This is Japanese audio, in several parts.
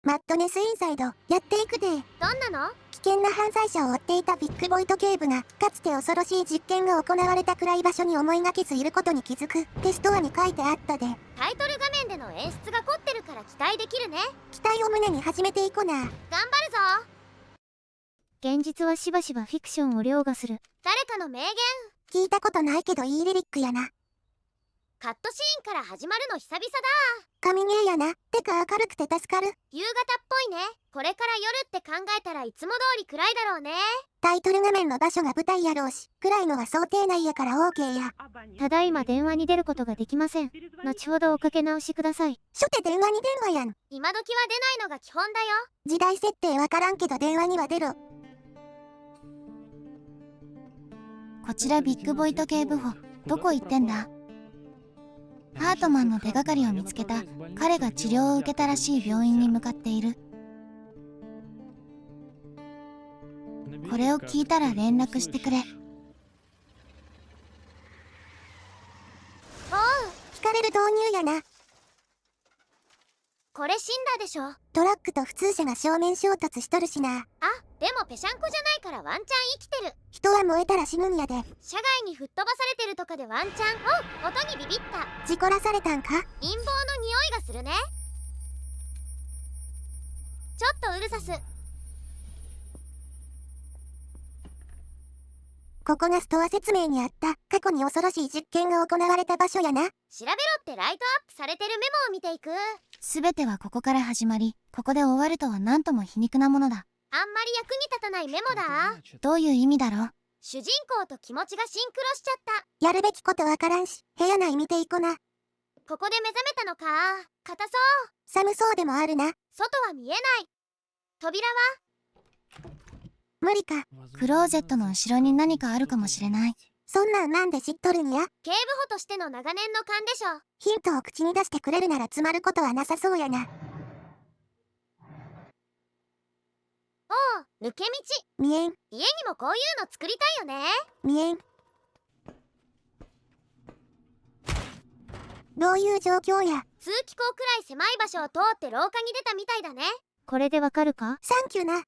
マッドネスインサイド、やっていくで。どんなの？危険な犯罪者を追っていたビッグボイト警部が、かつて恐ろしい実験が行われた暗い場所に思いがけずいることに気づく。テストアに書いてあったで。タイトル画面での演出が凝ってるから期待できるね。期待を胸に始めていこな。頑張るぞ。現実はしばしばフィクションを凌駕する。誰かの名言。聞いたことないけどいいリリックやな。カットシーンから始まるの久々だ。神ゲーやな。てか明るくて助かる。夕方っぽいね。これから夜って考えたらいつも通り暗いだろうね。タイトル画面の場所が舞台やろうし、暗いのは想定内やから OK や。ただいま電話に出ることができません。後ほどおかけ直しください。初手電話に電話やん。今時は出ないのが基本だよ。時代設定わからんけど電話には出ろ。こちらビッグボイト警部補、どこ行ってんだ？ハートマンの手がかりを見つけた。彼が治療を受けたらしい病院に向かっている。これを聞いたら連絡してくれ。おう、聞かれる導入やな。これ死んだでしょ。トラックと普通車が正面衝突しとるしな。あ、でもペシャンコじゃないからワンチャン生きてる。人は燃えたら死ぬんやで。車外に吹っ飛ばされてるとかでワンチャン。おう、音にビビった。事故らされたんか？陰謀の匂いがするね。ちょっとうるさす。ここがストア説明にあった過去に恐ろしい実験が行われた場所やな。調べろってライトアップされてるメモを見ていく。すべてはここから始まり、ここで終わるとは何とも皮肉なものだ。あんまり役に立たないメモだ。どういう意味だろう？主人公と気持ちがシンクロしちゃった。やるべきことわからんし、部屋内見ていこな。ここで目覚めたのか。硬そう。寒そうでもあるな。外は見えない。扉は？無理か。クローゼットの後ろに何かあるかもしれない。そんなんなんで知っとるんや？警部補としての長年の勘でしょ。ヒントを口に出してくれるなら詰まることはなさそうやな。おう、抜け道。見えん。家にもこういうの作りたいよね。見えん。どういう状況や？通気口くらい狭い場所を通って廊下に出たみたいだね。これでわかるか？サンキューな。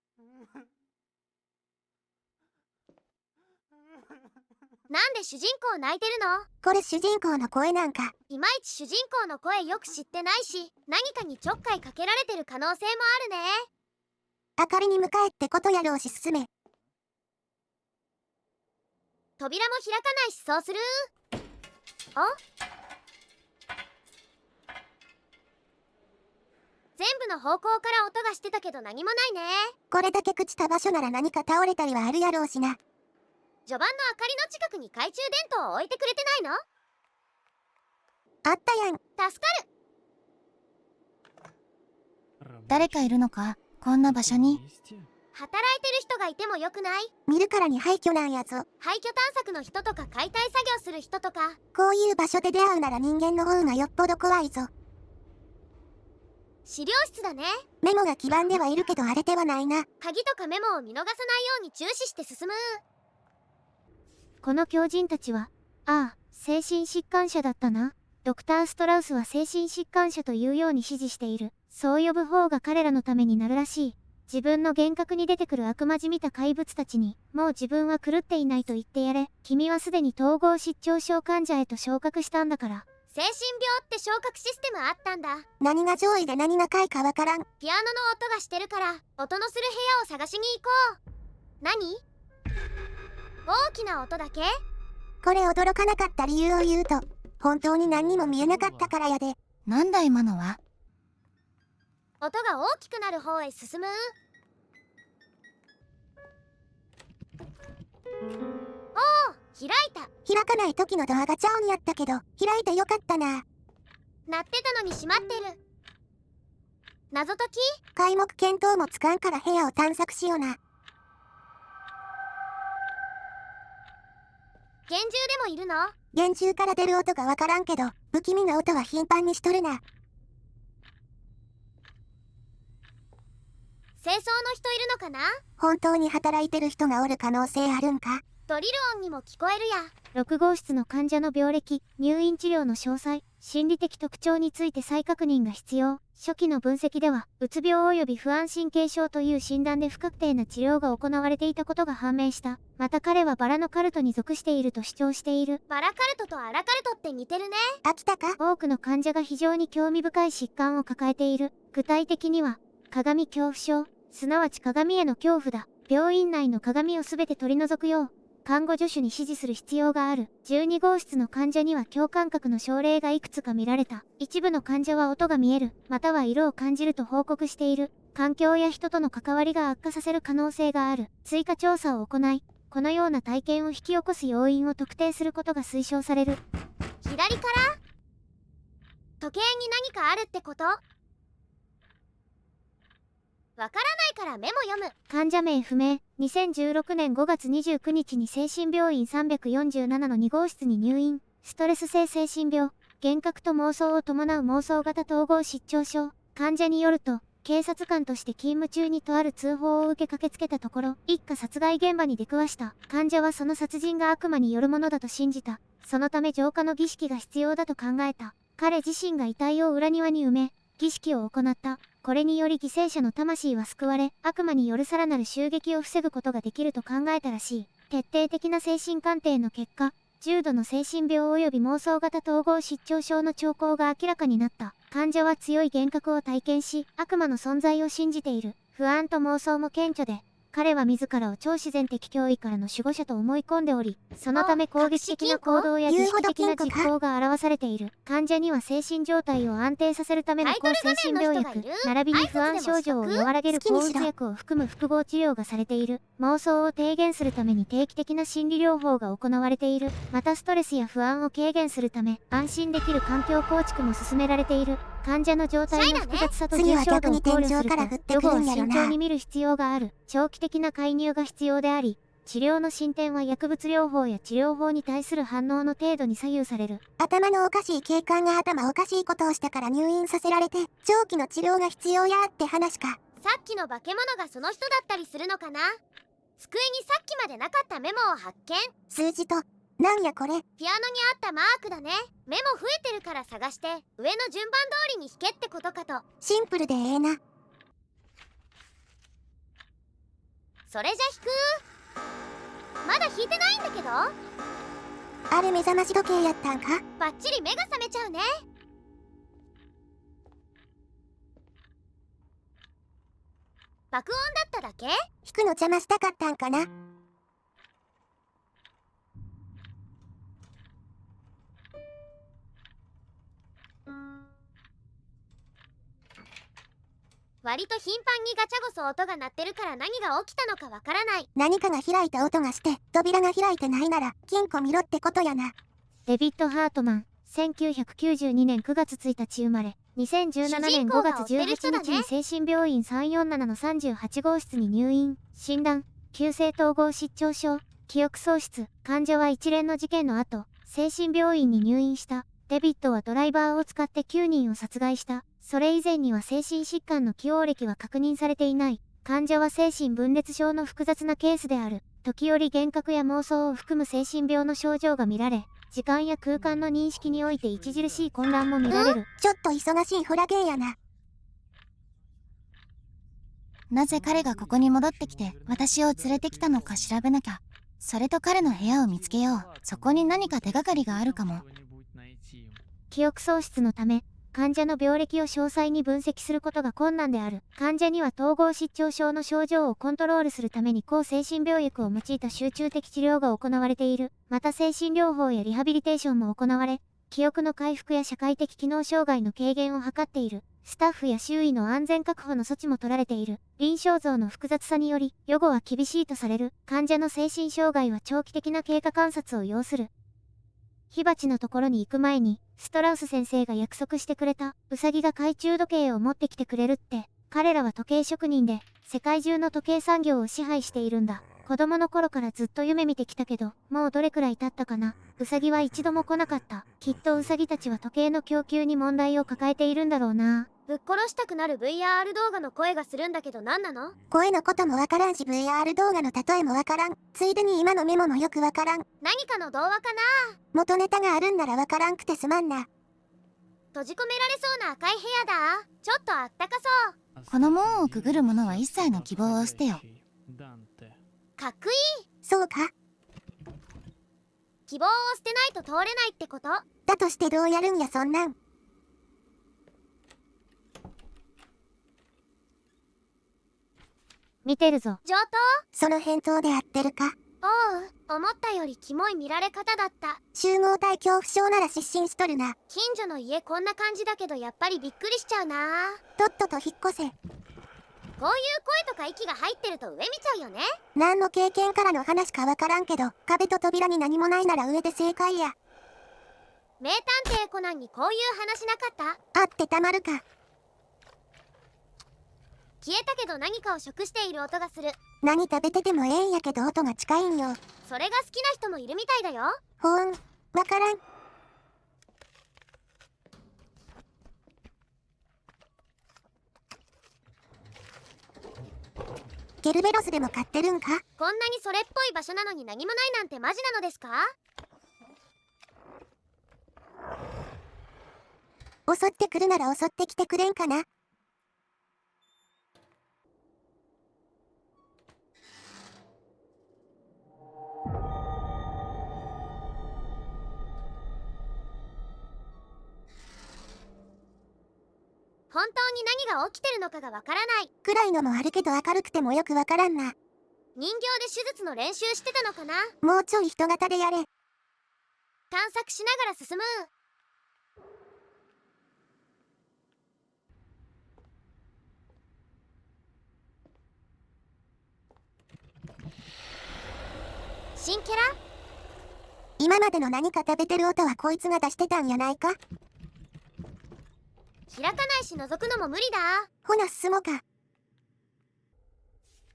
なんで主人公泣いてるの？これ主人公の声なんか？いまいち主人公の声よく知ってないし、何かにちょっかいかけられてる可能性もあるね。明かりに向かえってことやろうし進め。扉も開かないしそうする。全部の方向から音がしてたけど何もないね。これだけ朽ちた場所なら何か倒れたりはあるやろうしな。序盤の明かりの近くに懐中電灯を置いてくれてないの？あったやん。助かる。誰かいるのか？こんな場所に。働いてる人がいてもよくない？見るからに廃墟なんやぞ。廃墟探索の人とか解体作業する人とか。こういう場所で出会うなら人間の方がよっぽど怖いぞ。資料室だね。メモが黄ばんではいるけど荒れてはないな。鍵とかメモを見逃さないように注視して進む。この狂人たちは、ああ、精神疾患者だったな。ドクター・ストラウスは精神疾患者というように指示している。そう呼ぶ方が彼らのためになるらしい。自分の幻覚に出てくる悪魔じみた怪物たちに、もう自分は狂っていないと言ってやれ。君はすでに統合失調症患者へと昇格したんだから。精神病って昇格システムあったんだ。何が上位で何が下位かわからん。ピアノの音がしてるから音のする部屋を探しに行こう。何？大きな音だけ？これ驚かなかった理由を言うと、本当に何にも見えなかったからやで。なんだ今のは？音が大きくなる方へ進む。おお、開いた。開かない時のドアがチャオンやったけど、開いてよかったな。鳴ってたのに閉まってる。謎解き？皆目見当もつかんから部屋を探索しような。厳重でもいるの？厳重から出る音がわからんけど、不気味な音は頻繁にしとるな。清掃の人いるのかな？本当に働いてる人がおる可能性あるんか？ドリル音にも聞こえるや。6号室の患者の病歴、入院治療の詳細、心理的特徴について再確認が必要。初期の分析では、うつ病及び不安神経症という診断で不確定な治療が行われていたことが判明した。また彼はバラのカルトに属していると主張している。バラカルトとアラカルトって似てるね。飽きたか？多くの患者が非常に興味深い疾患を抱えている。具体的には、鏡恐怖症、すなわち鏡への恐怖だ。病院内の鏡をすべて取り除くよう、看護助手に指示する必要がある。12号室の患者には共感覚の症例がいくつか見られた。一部の患者は音が見える、または色を感じると報告している。環境や人との関わりが悪化させる可能性がある。追加調査を行い、このような体験を引き起こす要因を特定することが推奨される。左から時計に何かあるってこと？わからないからメモ読む。患者名不明。2016年5月29日に精神病院347の2号室に入院。ストレス性精神病、幻覚と妄想を伴う妄想型統合失調症。患者によると、警察官として勤務中にとある通報を受け駆けつけたところ、一家殺害現場に出くわした。患者はその殺人が悪魔によるものだと信じた。そのため浄化の儀式が必要だと考えた。彼自身が遺体を裏庭に埋め、儀式を行った。これにより犠牲者の魂は救われ、悪魔によるさらなる襲撃を防ぐことができると考えたらしい。徹底的な精神鑑定の結果、重度の精神病及び妄想型統合失調症の兆候が明らかになった。患者は強い幻覚を体験し、悪魔の存在を信じている。不安と妄想も顕著で、彼は自らを超自然的脅威からの守護者と思い込んでおり、そのため攻撃的な行動や儀式的な実行が表されている。患者には精神状態を安定させるための抗精神病薬、並びに不安症状を和らげる抗うつ薬を含む複合治療がされている。妄想を低減するために定期的な心理療法が行われている。またストレスや不安を軽減するため、安心できる環境構築も進められている。患者の状態の複雑さと重症度を考慮すると、予後は慎重に見る必要がある。長期的な介入が必要であり、治療の進展は薬物療法や治療法に対する反応の程度に左右される。頭のおかしい警官が頭おかしいことをしたから入院させられて、長期の治療が必要やって話か。さっきの化け物がその人だったりするのかな？机にさっきまでなかったメモを発見。数字と、なんやこれ。ピアノにあったマークだね。メモ増えてるから探して、上の順番通りに弾けってことかと。シンプルでええな。それじゃ弾く？まだ弾いてないんだけど。あれ目覚まし時計やったんか？バッチリ目が覚めちゃうね。爆音だっただけ？弾くの邪魔したかったんかな？割と頻繁にガチャゴソ音が鳴ってるから何が起きたのかわからない。何かが開いた音がして、扉が開いてないなら、金庫見ろってことやな。デビッド・ハートマン、1992年9月1日生まれ、2017年5月18日に精神病院347の38号室に入院。診断、急性統合失調症、記憶喪失。患者は一連の事件の後、精神病院に入院した。デビッドはドライバーを使って9人を殺害した。それ以前には精神疾患の既往歴は確認されていない。患者は精神分裂症の複雑なケースである。時折幻覚や妄想を含む精神病の症状が見られ、時間や空間の認識において著しい混乱も見られる。ちょっと忙しいホラゲーやな。なぜ彼がここに戻ってきて私を連れてきたのか調べなきゃ。それと彼の部屋を見つけよう。そこに何か手がかりがあるかも。記憶喪失のため、患者の病歴を詳細に分析することが困難である。患者には統合失調症の症状をコントロールするために抗精神病薬を用いた集中的治療が行われている。また精神療法やリハビリテーションも行われ、記憶の回復や社会的機能障害の軽減を図っている。スタッフや周囲の安全確保の措置も取られている。臨床像の複雑さにより、予後は厳しいとされる。患者の精神障害は長期的な経過観察を要する。火鉢のところに行く前に、ストラウス先生が約束してくれた、ウサギが懐中時計を持ってきてくれるって。彼らは時計職人で、世界中の時計産業を支配しているんだ。子供の頃からずっと夢見てきたけど、もうどれくらい経ったかな。ウサギは一度も来なかった。きっとウサギたちは時計の供給に問題を抱えているんだろうな。ぶっ殺したくなる VR 動画の声がするんだけど何なの？声のこともわからんし VR 動画の例えもわからん。ついでに今のメモもよくわからん。何かの童話かな？元ネタがあるんならわからんくてすまんな。閉じ込められそうな赤い部屋だ。ちょっとあったかそう。この門をくぐる者は一切の希望を捨てよ。かっこいい。そうか。希望を捨てないと通れないってこと？だとしてどうやるんやそんなん。見てるぞ。上等？その返答で合ってるか。おう、思ったよりキモい見られ方だった。集合体恐怖症なら失神しとるな。近所の家こんな感じだけどやっぱりびっくりしちゃうな。とっとと引っ越せ。こういう声とか息が入ってると上見ちゃうよね。何の経験からの話かわからんけど、壁と扉に何もないなら上で正解や。名探偵コナンにこういう話なかった？あってたまるか。消えたけど何かを食している音がする。何食べててもええんやけど音が近いんよ。それが好きな人もいるみたいだよ。ほん、わからん。ケルベロスでも買ってるんか？こんなにそれっぽい場所なのに何もないなんてマジなのですか？襲ってくるなら襲ってきてくれんかな。本当に何が起きてるのかがわからない。暗いのもあるけど明るくてもよくわからんな。人形で手術の練習してたのかな？もうちょい人型でやれ。探索しながら進む。新キャラ？今までの何か食べてる音はこいつが出してたんやないか？開かないし覗くのも無理だ。ほな進もうか。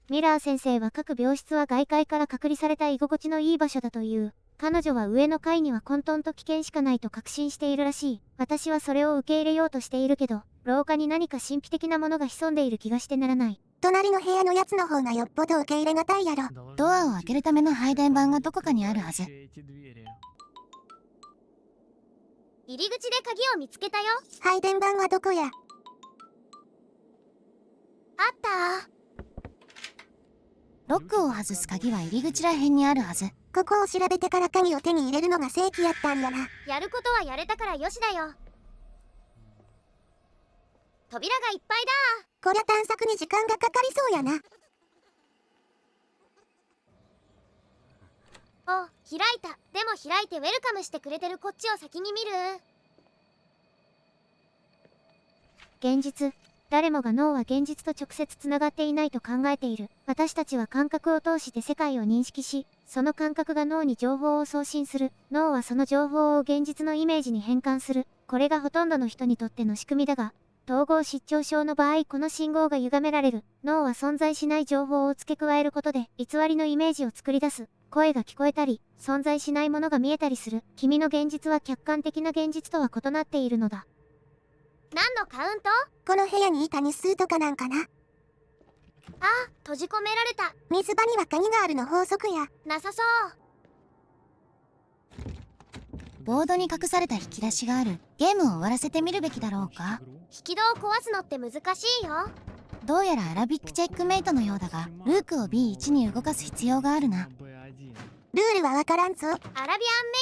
ミラー先生は各病室は外界から隔離された居心地のいい場所だという。彼女は上の階には混沌と危険しかないと確信しているらしい。私はそれを受け入れようとしているけど、廊下に何か神秘的なものが潜んでいる気がしてならない。隣の部屋のやつの方がよっぽど受け入れがたいやろ。ドアを開けるための配電盤がどこかにあるはず。入り口で鍵を見つけたよ。配電盤はどこや？あった。ロックを外す鍵は入り口らへんにあるはず。ここを調べてから鍵を手に入れるのが正規やったんやな。やることはやれたからよしだよ。扉がいっぱいだ。こりゃ探索に時間がかかりそうやな。お、開いた。でも開いてウェルカムしてくれてるこっちを先に見る。現実。誰もが脳は現実と直接つながっていないと考えている。私たちは感覚を通して世界を認識し、その感覚が脳に情報を送信する。脳はその情報を現実のイメージに変換する。これがほとんどの人にとっての仕組みだが、統合失調症の場合この信号が歪められる。脳は存在しない情報を付け加えることで偽りのイメージを作り出す。声が聞こえたり、存在しないものが見えたりする。君の現実は客観的な現実とは異なっているのだ。何のカウント？この部屋にいた日数とかなんかな。あ、閉じ込められた。水場には鍵があるの法則や。なさそう。ボードに隠された引き出しがある。ゲームを終わらせてみるべきだろうか。引き戸を壊すのって難しいよ。どうやらアラビックチェックメイトのようだが、ルークを B1 に動かす必要があるな。ルールはわからんぞ。アラビアンメ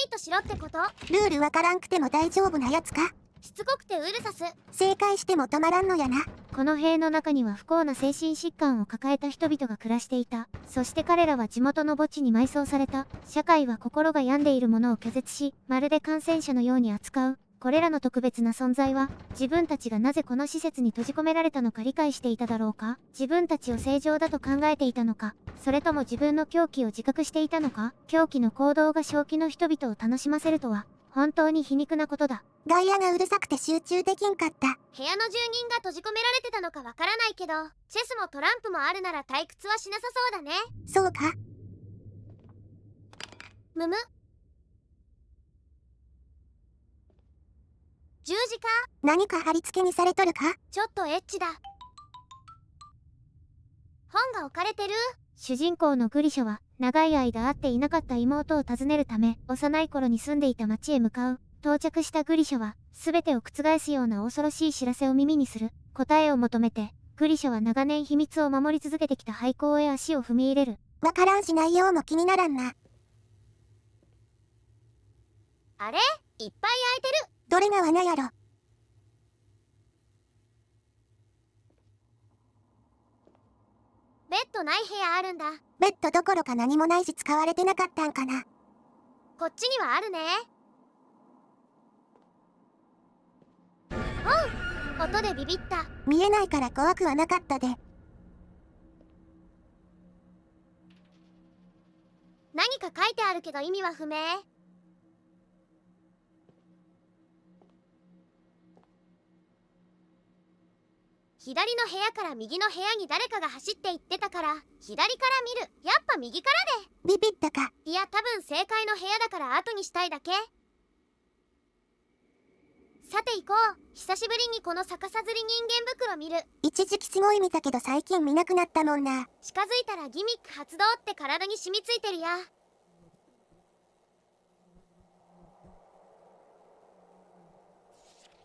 イトしろってこと？ルールわからんくても大丈夫なやつか？しつこくてウルサス。正解しても止まらんのやな。この塀の中には不幸な精神疾患を抱えた人々が暮らしていた。そして彼らは地元の墓地に埋葬された。社会は心が病んでいる者を拒絶し、まるで感染者のように扱う。これらの特別な存在は、自分たちがなぜこの施設に閉じ込められたのか理解していただろうか？自分たちを正常だと考えていたのか？それとも自分の狂気を自覚していたのか？狂気の行動が正気の人々を楽しませるとは、本当に皮肉なことだ。外野がうるさくて集中できんかった。部屋の住人が閉じ込められてたのかわからないけど、チェスもトランプもあるなら退屈はしなさそうだね。そうか？むむ。十字架？何か貼り付けにされとるか？ちょっとエッチだ。本が置かれてる。主人公のグリシャは、長い間会っていなかった妹を訪ねるため、幼い頃に住んでいた町へ向かう。到着したグリシャは全てを覆すような恐ろしい知らせを耳にする。答えを求めてグリシャは長年秘密を守り続けてきた廃校へ足を踏み入れる。わからんし内容も気にならんな。あれ、いっぱい空いてる。どれが罠やろ。ベッドない部屋あるんだ。ベッドどころか何もないし使われてなかったんかな。こっちにはあるね。おう、音でビビった。見えないから怖くはなかったで。何か書いてあるけど意味は不明。左の部屋から右の部屋に誰かが走って行ってたから左から見る。やっぱ右からで。ビビったか。いや、多分正解の部屋だから後にしたいだけ。さて行こう。久しぶりにこの逆さずり人間袋見る。一時期すごい見たけど最近見なくなったもんな。近づいたらギミック発動って体に染みついてるや。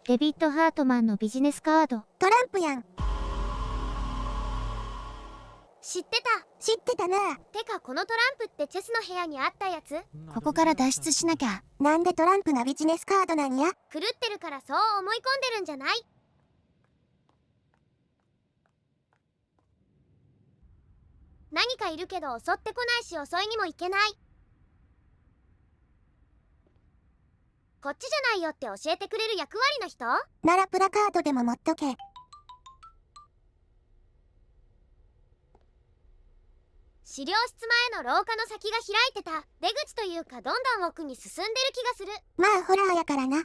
デビッド・ハートマンのビジネスカード。トランプやん。知ってた。知ってたな。てかこのトランプってチェスの部屋にあったやつ？ここから脱出しなきゃ。なんでトランプがビジネスカードなんや。狂ってるからそう思い込んでるんじゃない？何かいるけど襲ってこないし襲いにも行けない。こっちじゃないよって教えてくれる役割の人？ならプラカードでも持っとけ。資料室前の廊下の先が開いてた。出口というかどんどん奥に進んでる気がする。まあホラーやからな。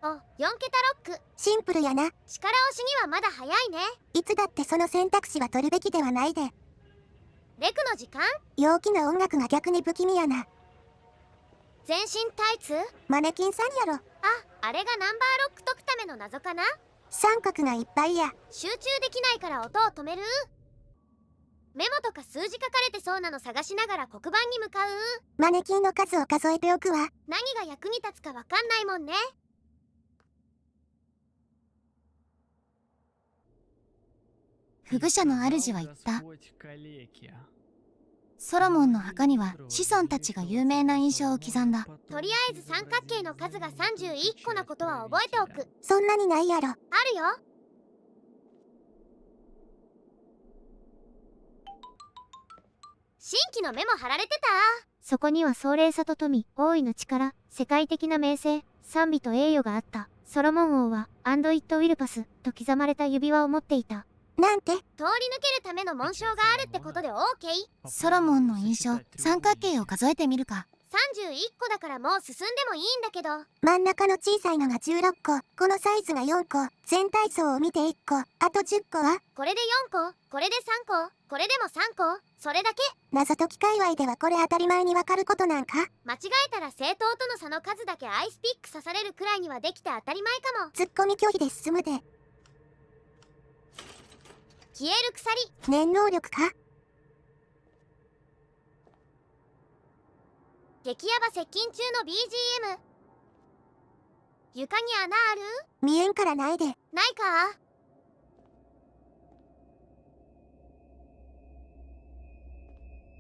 お、4桁ロック。シンプルやな。力押しにはまだ早いね。いつだってその選択肢は取るべきではないで。レクの時間？陽気な音楽が逆に不気味やな。全身タイツ？マネキンさんやろ。あれがナンバーロック解くための謎かな？三角がいっぱいや。集中できないから音を止める。メモとか数字書かれてそうなの探しながら黒板に向かう。マネキンの数を数えておくわ。何が役に立つかわかんないもんね。フグ社の主は言った。ソロモンの墓には子孫たちが有名な印象を刻んだ。とりあえず三角形の数が31個なことは覚えておく。そんなにないやろ。あるよ。新規のメモ貼られてた。そこには壮麗さと富、大いの力、世界的な名声、賛美と栄誉があった。ソロモン王はアンドイット・ウィルパスと刻まれた指輪を持っていた。なんて？通り抜けるための紋章があるってことで OK？ ソロモンの印象、三角形を数えてみるか。31個だからもう進んでもいいんだけど。真ん中の小さいのが16個。このサイズが4個。全体層を見て1個。あと10個は？これで4個、これで3個、これでも3個、それだけ。謎解き界隈ではこれ当たり前にわかることなんか？間違えたら正当との差の数だけアイスピック刺されるくらいにはできて当たり前かも。ツッコミ拒否で進むで。消える鎖。念能力か？激ヤバ接近中の BGM。 床に穴ある？見えんからないで。ないか。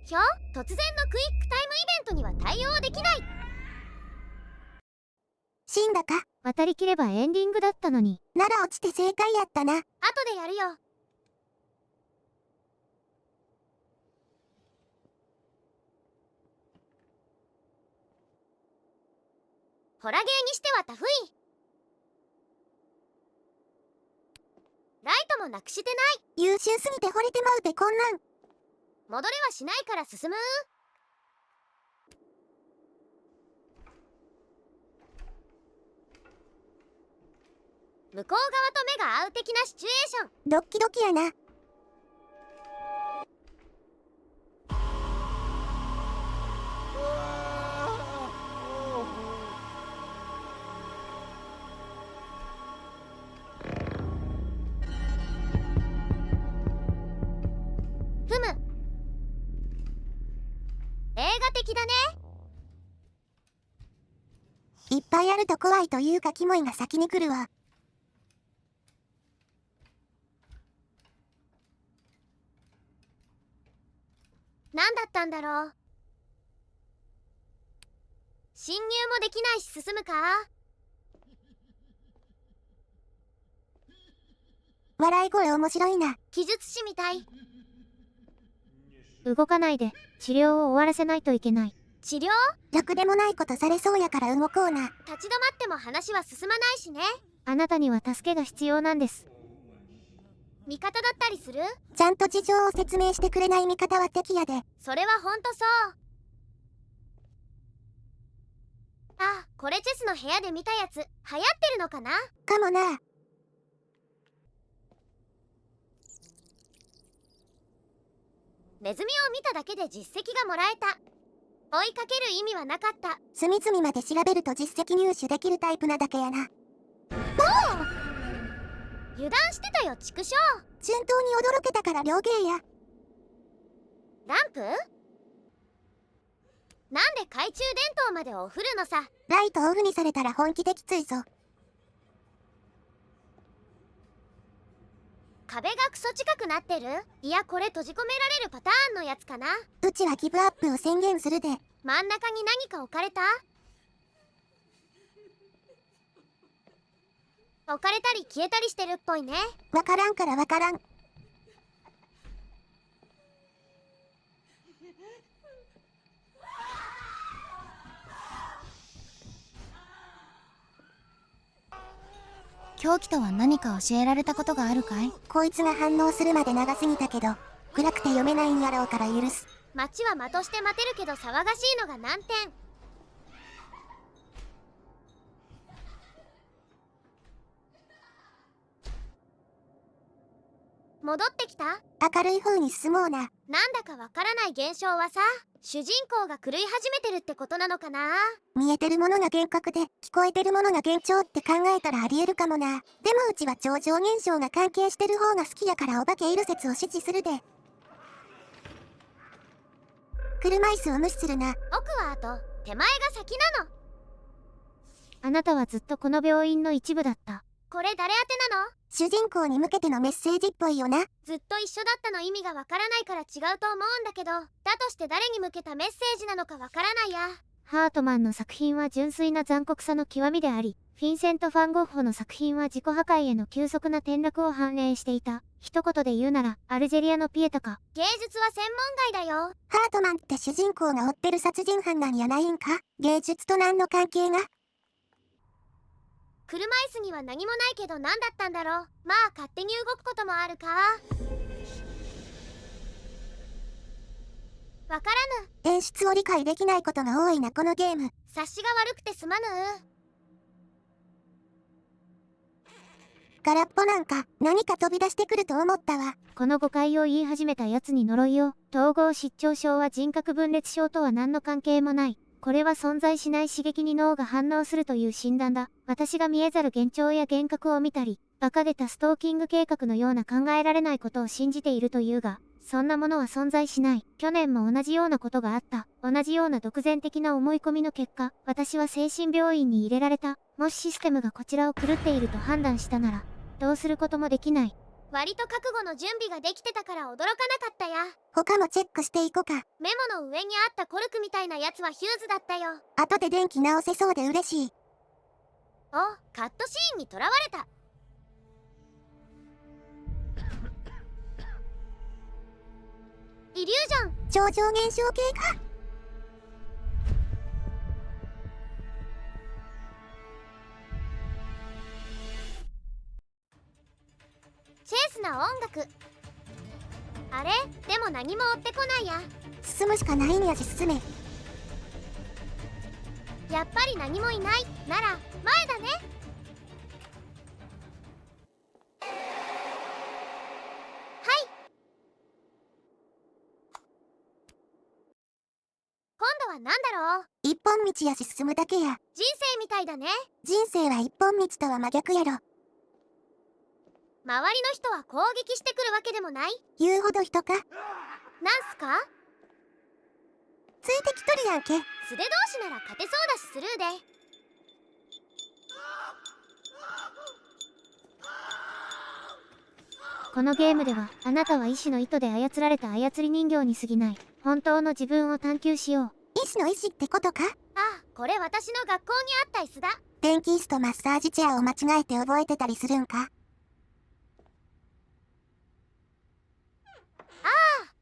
ひょ？突然のクイックタイムイベントには対応できない。死んだか？渡りきればエンディングだったのに。なら落ちて正解やったな。後でやるよ。ホラゲーにしてはタフい。ライトもなくしてない。優秀すぎて惚れてまうべこんなん。戻れはしないから進む。向こう側と目が合う的なシチュエーション。ドッキドキやな。ふむ、いっぱいあると怖いというかキモいが先に来るわ。何だったんだろう。侵入もできないし進むか。笑い声面白いな。記述師みたい。動かないで、治療を終わらせないといけない。治療？ろくでもないことされそうやから動こうな。立ち止まっても話は進まないしね。あなたには助けが必要なんです。味方だったりする？ちゃんと事情を説明してくれない味方は敵やで。それはほんとそう。あ、これチェスの部屋で見たやつ流行ってるのかな？かもな。ネズミを見ただけで実績がもらえた。追いかける意味はなかった。隅々まで調べると実績入手できるタイプなだけやな。油断してたよ、畜生。順当に驚けたから両芸や。ランプ？なんで懐中電灯までお振るのさ。ライトオフにされたら本気できついぞ。壁がクソ近くなってる？いや、これ閉じ込められるパターンのやつかな。うちはギブアップを宣言するで。真ん中に何か置かれた？置かれたり消えたりしてるっぽいね。わからんからわからん。凶器とは何か教えられたことがあるかい？こいつが反応するまで長すぎたけど、暗くて読めないんやろうから許す。街は的して待てるけど騒がしいのが難点。戻ってきた？明るい風に進もうな。なんだかわからない現象はさ、主人公が狂い始めてるってことなのかな。見えてるものが幻覚で、聞こえてるものが幻聴って考えたらありえるかもな。でもうちは超常現象が関係してる方が好きやからお化けいる説を支持するで。車椅子を無視するな。奥は後、手前が先なの。あなたはずっとこの病院の一部だった。これ誰宛てなの？主人公に向けてのメッセージっぽいよな。ずっと一緒だったの意味がわからないから違うと思うんだけど、だとして誰に向けたメッセージなのかわからないや。ハートマンの作品は純粋な残酷さの極みであり、フィンセント・ファン・ゴッホの作品は自己破壊への急速な転落を反映していた。一言で言うなら、アルジェリアのピエタか。芸術は専門外だよ。ハートマンって主人公が追ってる殺人犯なんやないんか？芸術と何の関係が？車椅子には何もないけど何だったんだろう。まあ勝手に動くこともあるか。わからぬ。演出を理解できないことが多いなこのゲーム。察しが悪くてすまぬ。空っぽなんか何か飛び出してくると思ったわ。この誤解を言い始めた奴に呪いを。統合失調症は人格分裂症とは何の関係もない。これは存在しない刺激に脳が反応するという診断だ。私が見えざる幻聴や幻覚を見たり、馬鹿げたストーキング計画のような考えられないことを信じているというが、そんなものは存在しない。去年も同じようなことがあった。同じような独善的な思い込みの結果、私は精神病院に入れられた。もしシステムがこちらを狂っていると判断したなら、どうすることもできない。割と覚悟の準備ができてたから驚かなかったや。他もチェックしていこか。メモの上にあったコルクみたいなやつはヒューズだったよ。後で電気直せそうで嬉しい。お、カットシーンにとらわれた。イリュージョン。超常現象系か。チェイスな音楽。あれ？でも何も追ってこないや。進むしかないんやし進め。やっぱり何もいないなら前だね。はい。今度は何だろう。一本道やし進むだけや。人生みたいだね。人生は一本道とは真逆やろ。周りの人は攻撃してくるわけでもない。言うほど人か。なんすか？ついてきとるやんけ。素手同士なら勝てそうだしスルーで。このゲームではあなたは意志の糸で操られた操り人形に過ぎない。本当の自分を探求しよう。医師の医師ってことか？あ、これ私の学校にあった椅子だ。電気椅子とマッサージチェアを間違えて覚えてたりするんか？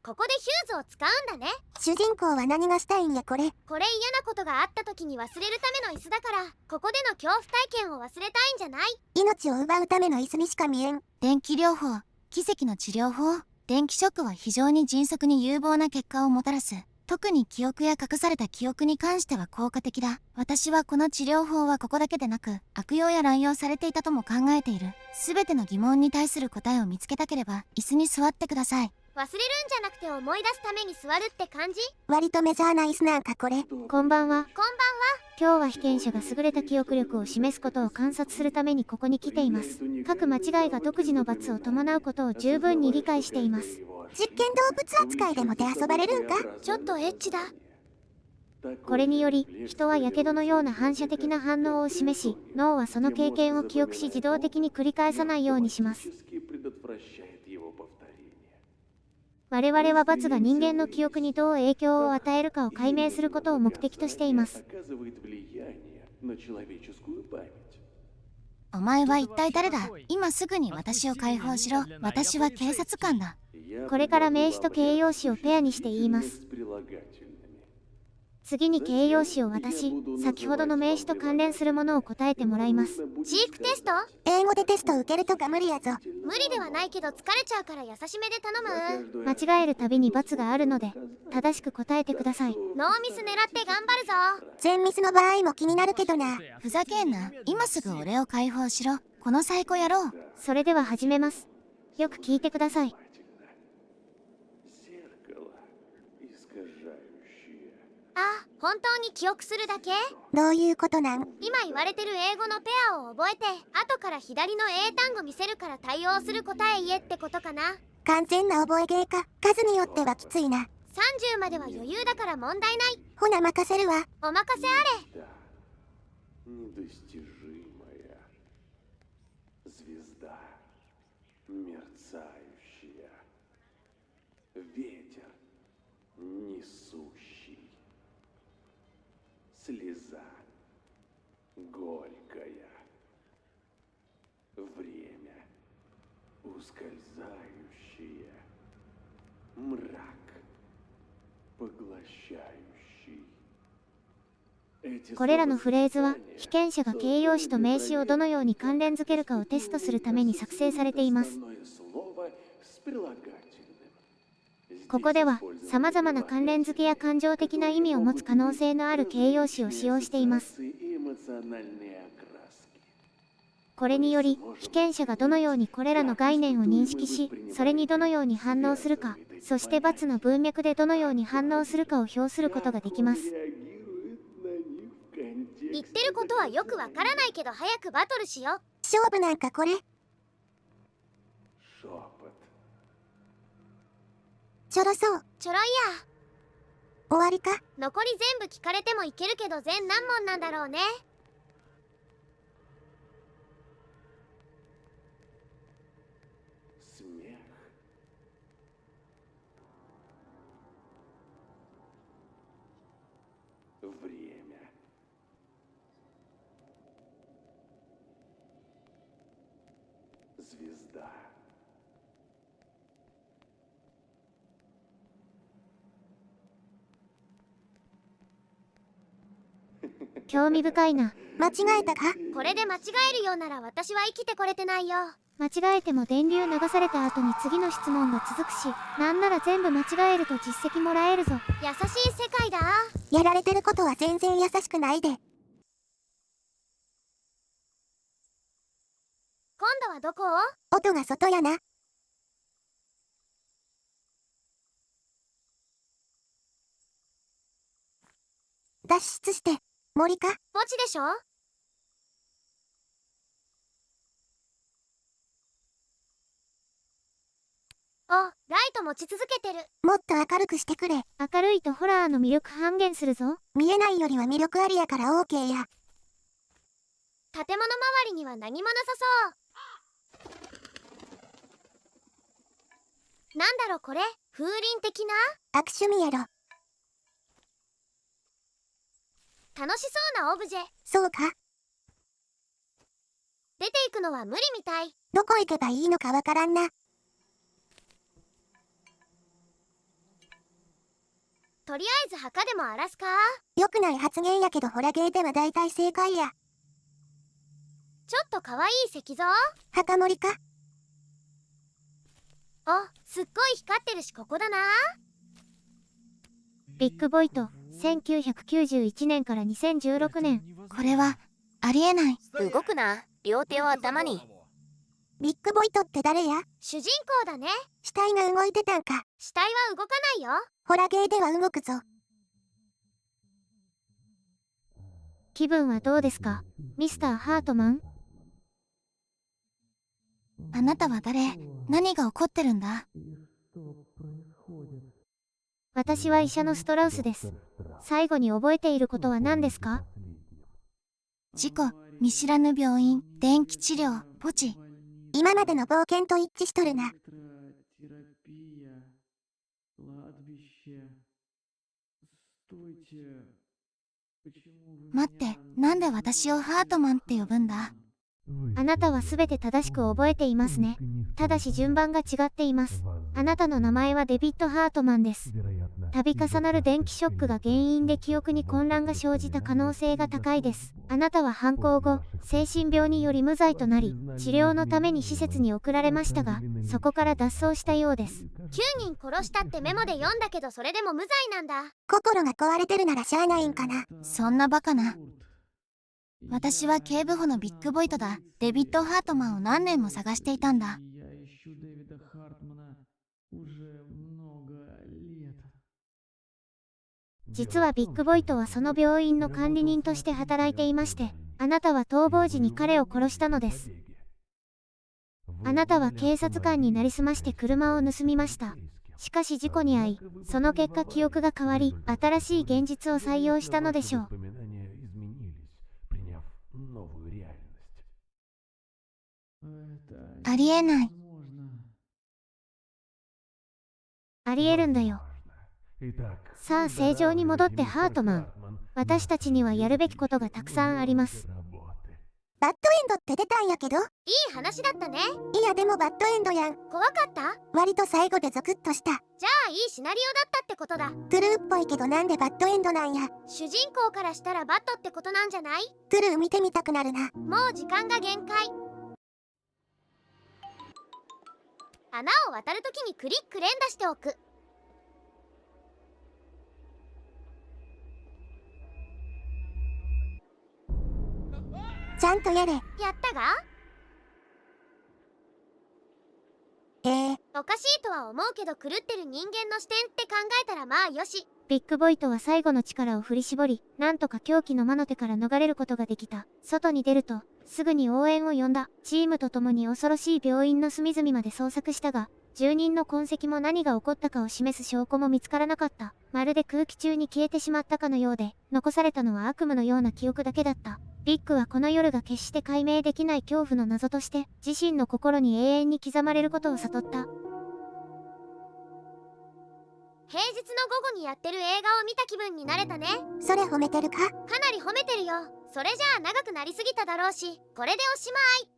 ここでヒューズを使うんだね。主人公は何がしたいんやこれ。これ嫌なことがあった時に忘れるための椅子だから、ここでの恐怖体験を忘れたいんじゃない？命を奪うための椅子にしか見えん。電気療法、奇跡の治療法。電気ショックは非常に迅速に有望な結果をもたらす。特に記憶や隠された記憶に関しては効果的だ。私はこの治療法はここだけでなく、悪用や乱用されていたとも考えている。すべての疑問に対する答えを見つけたければ、椅子に座ってください。忘れるんじゃなくて思い出すために座るって感じ？割とメジャーな椅子なんかこれ。こんばんは。こんばんは。今日は被験者が優れた記憶力を示すことを観察するためにここに来ています。各間違いが独自の罰を伴うことを十分に理解しています。実験動物扱いでもて遊ばれるんか？ちょっとエッチだ。これにより、人は火傷のような反射的な反応を示し、脳はその経験を記憶し自動的に繰り返さないようにします。我々は罰が人間の記憶にどう影響を与えるかを解明することを目的としています。お前は一体誰だ？今すぐに私を解放しろ。私は警察官だ。これから名詞と形容詞をペアにして言います。次に形容詞を渡し、先ほどの名詞と関連するものを答えてもらいます。チークテスト？英語でテスト受けるとか無理やぞ。無理ではないけど疲れちゃうから優しめで頼む。間違えるたびに罰があるので、正しく答えてください。ノーミス狙って頑張るぞ。全ミスの場合も気になるけどな。ふざけんな。今すぐ俺を解放しろ。このサイコ野郎。それでは始めます。よく聞いてください。あ、本当に記憶するだけ？どういうことなん？今言われてる英語のペアを覚えて、後から左の英単語見せるから対応する答え言えってことかな。完全な覚えゲーか。数によってはきついな。30までは余裕だから問題ない。ほな任せるわ。お任せあれ。Слеза горькая, время ускользающее, мрак поглощающий. これらのフレーズは、被験者が形容詞と名詞をどのように関連づけるかをテストするために作成されています。ここでは、様々な関連付けや感情的な意味を持つ可能性のある形容詞を使用しています。これにより、被験者がどのようにこれらの概念を認識し、それにどのように反応するか、そして罰の文脈でどのように反応するかを表することができます。言ってることはよくわからないけど早くバトルしよう。勝負なんかこれ。ちょろそう。ちょろいや。終わりか？残り全部聞かれてもいけるけど全何問なんだろうね。Звезда. 興味深いな。間違えたか？これで間違えるようなら私は生きてこれてないよ。間違えても電流流された後に次の質問が続くし、なんなら全部間違えると実績もらえるぞ。優しい世界だ。やられてることは全然優しくないで。今度はどこを？音が外やな。脱出して森か？墓地でしょ？お、ライト持ち続けてる。もっと明るくしてくれ。明るいとホラーの魅力半減するぞ。見えないよりは魅力ありやから OK や。建物周りには何もなさなんだろこれ、風鈴的な。悪趣味やろ。楽しそうなオブジェ。そうか。出ていくのは無理みたい。どこ行けばいいのかわからんな。とりあえず墓でも荒らすか。良くない発言やけどホラゲーでは大体正解や。ちょっとかわいい石像。墓守か。お、すっごい光ってるし、ここだな。ビッグボイト、1991年から2016年。これはありえない。動くな。両手を頭に。ビッグボイトって誰や？主人公だね。死体が動いてたんか。死体は動かないよ。ホラゲーでは動くぞ。気分はどうですか、ミスターハートマン？あなたは誰？何が起こってるんだ？私は医者のストラウスです。最後に覚えていることは何ですか？事故、見知らぬ病院、電気治療、ポチ。今までの冒険と一致しとるな。待って、なんで私をハートマンって呼ぶんだ？あなたはすべて正しく覚えていますね。ただし順番が違っています。あなたの名前はデビッド・ハートマンです。度重なる電気ショックが原因で記憶に混乱が生じた可能性が高いです。あなたは犯行後、精神病により無罪となり、治療のために施設に送られましたが、そこから脱走したようです。9人殺したってメモで読んだけど、それでも無罪なんだ。心が壊れてるならしゃあないんかな。そんなバカな。私は警部補のビッグボイトだ。デビッド・ハートマンを何年も探していたんだ。実はビッグボイトはその病院の管理人として働いていまして、あなたは逃亡時に彼を殺したのです。あなたは警察官になりすまして車を盗みました。しかし事故に遭い、その結果記憶が変わり、新しい現実を採用したのでしょう。ありえない。ありえるんだよ。さあ正常に戻ってハートマン。私たちにはやるべきことがたくさんあります。バッドエンドって出たんやけど。いい話だったね。いやでもバッドエンドやん。怖かった？割と最後でゾクッとした。じゃあいいシナリオだったってことだ。トゥルーっぽいけどなんでバッドエンドなんや。主人公からしたらバッドってことなんじゃない？トゥルー見てみたくなるな。もう時間が限界。穴を渡るときにクリック連打しておく。ちゃんとやれ。やったが？おかしいとは思うけど、狂ってる人間の視点って考えたらまあよし。ビッグボイトは最後の力を振り絞り、なんとか狂気の魔の手から逃れることができた。外に出ると、すぐに応援を呼んだ。チームと共に恐ろしい病院の隅々まで捜索したが、住人の痕跡も何が起こったかを示す証拠も見つからなかった。まるで空気中に消えてしまったかのようで、残されたのは悪夢のような記憶だけだった。ビッグはこの夜が決して解明できない恐怖の謎として、自身の心に永遠に刻まれることを悟った。平日の午後にやってる映画を見た気分になれたね。それ褒めてるか？かなり褒めてるよ。それじゃあ長くなりすぎただろうし、これでおしまい。